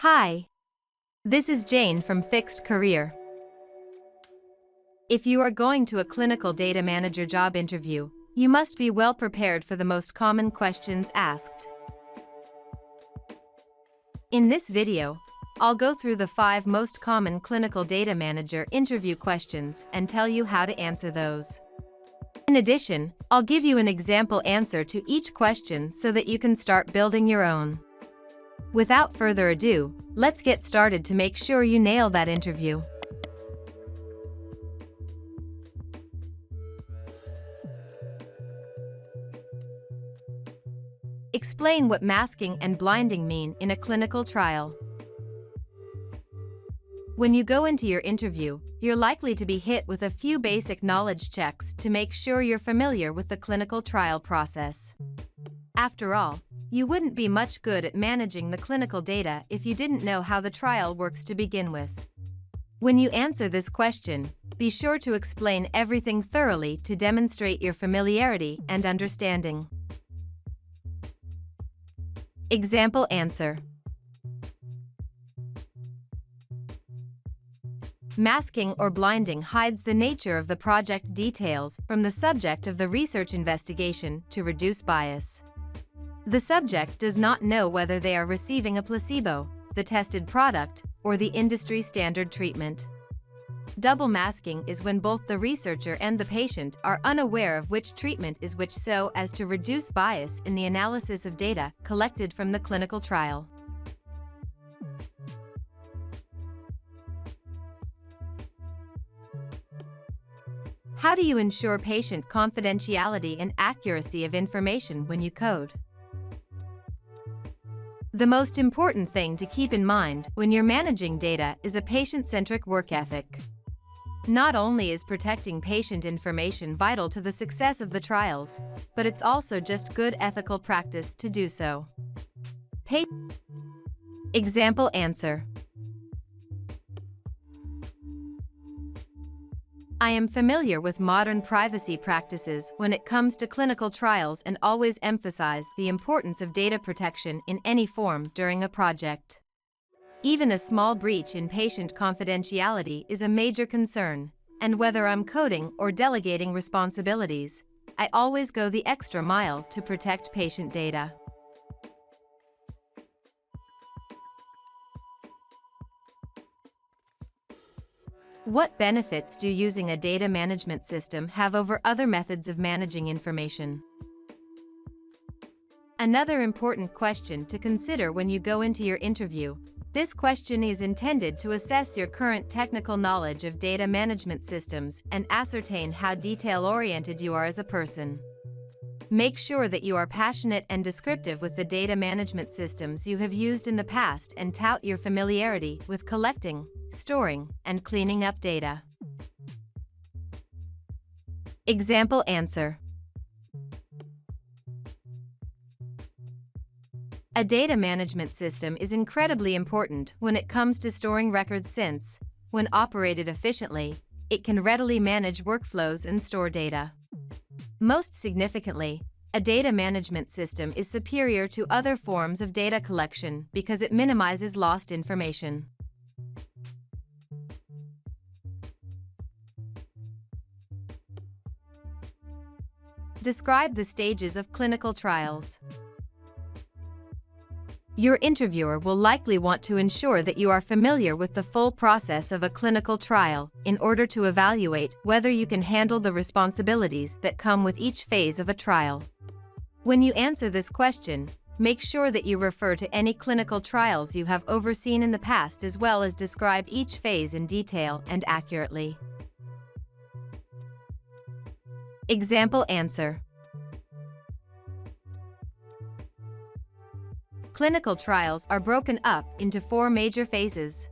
Hi, this is Jane from Fixed Career. If you are going to a clinical data manager job interview, you must be well prepared for the most common questions asked. In this video, I'll go through the 5 most common clinical data manager interview questions and tell you how to answer those. In addition, I'll give you an example answer to each question so that you can start building your own. Without further ado, let's get started to make sure you nail that interview. Explain what masking and blinding mean in a clinical trial. When you go into your interview, you're likely to be hit with a few basic knowledge checks to make sure you're familiar with the clinical trial process. After all, you wouldn't be much good at managing the clinical data if you didn't know how the trial works to begin with. When you answer this question, be sure to explain everything thoroughly to demonstrate your familiarity and understanding. Example answer. Masking or blinding hides the nature of the project details from the subject of the research investigation to reduce bias. The subject does not know whether they are receiving a placebo, the tested product, or the industry standard treatment. Double masking is when both the researcher and the patient are unaware of which treatment is which so as to reduce bias in the analysis of data collected from the clinical trial. How do you ensure patient confidentiality and accuracy of information when you code? The most important thing to keep in mind when you're managing data is a patient-centric work ethic. Not only is protecting patient information vital to the success of the trials, but it's also just good ethical practice to do so. Example answer. I am familiar with modern privacy practices when it comes to clinical trials and always emphasize the importance of data protection in any form during a project. Even a small breach in patient confidentiality is a major concern, and whether I'm coding or delegating responsibilities, I always go the extra mile to protect patient data. What benefits do using a data management system have over other methods of managing information? Another important question to consider when you go into your interview. This question is intended to assess your current technical knowledge of data management systems and ascertain how detail-oriented you are as a person. Make sure that you are passionate and descriptive with the data management systems you have used in the past and tout your familiarity with collecting, storing, and cleaning up data. Example answer. A data management system is incredibly important when it comes to storing records since, when operated efficiently, it can readily manage workflows and store data. Most significantly, a data management system is superior to other forms of data collection because it minimizes lost information. Describe the stages of clinical trials. Your interviewer will likely want to ensure that you are familiar with the full process of a clinical trial in order to evaluate whether you can handle the responsibilities that come with each phase of a trial. When you answer this question, make sure that you refer to any clinical trials you have overseen in the past as well as describe each phase in detail and accurately. Example answer. Clinical trials are broken up into 4 major phases.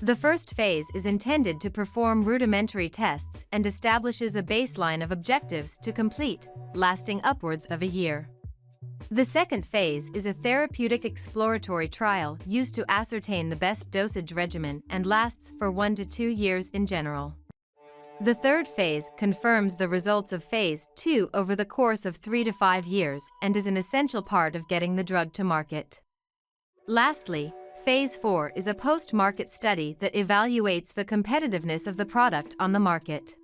The first phase is intended to perform rudimentary tests and establishes a baseline of objectives to complete, lasting upwards of a year. The second phase is a therapeutic exploratory trial used to ascertain the best dosage regimen and lasts for 1 to 2 years in general. The third phase confirms the results of phase 2 over the course of 3 to 5 years and is an essential part of getting the drug to market. Lastly, Phase 4 is a post-market study that evaluates the competitiveness of the product on the market.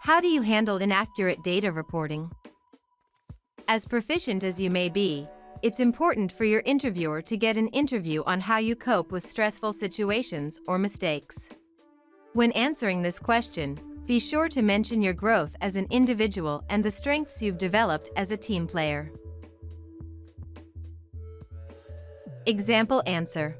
How do you handle inaccurate data reporting? As proficient as you may be, it's important for your interviewer to get an interview on how you cope with stressful situations or mistakes. When answering this question, be sure to mention your growth as an individual and the strengths you've developed as a team player. Example answer: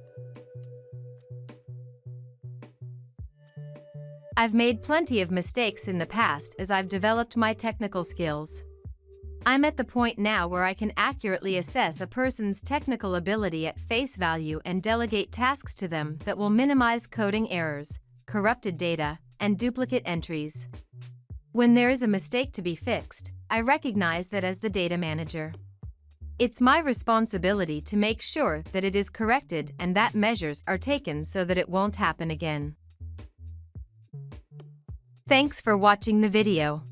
I've made plenty of mistakes in the past as I've developed my technical skills. I'm at the point now where I can accurately assess a person's technical ability at face value and delegate tasks to them that will minimize coding errors, corrupted data, and duplicate entries. When there is a mistake to be fixed, I recognize that as the data manager. It's my responsibility to make sure that it is corrected and that measures are taken so that it won't happen again. Thanks for watching the video.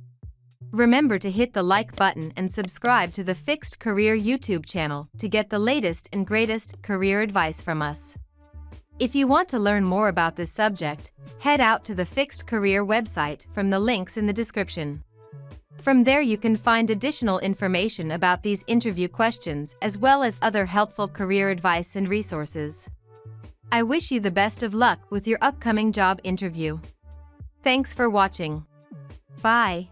Remember to hit the like button and subscribe to the Fixed Career YouTube channel to get the latest and greatest career advice from us. If you want to learn more about this subject, head out to the Fixed Career website from the links in the description. From there you can find additional information about these interview questions as well as other helpful career advice and resources. I wish you the best of luck with your upcoming job interview. Thanks for watching. Bye.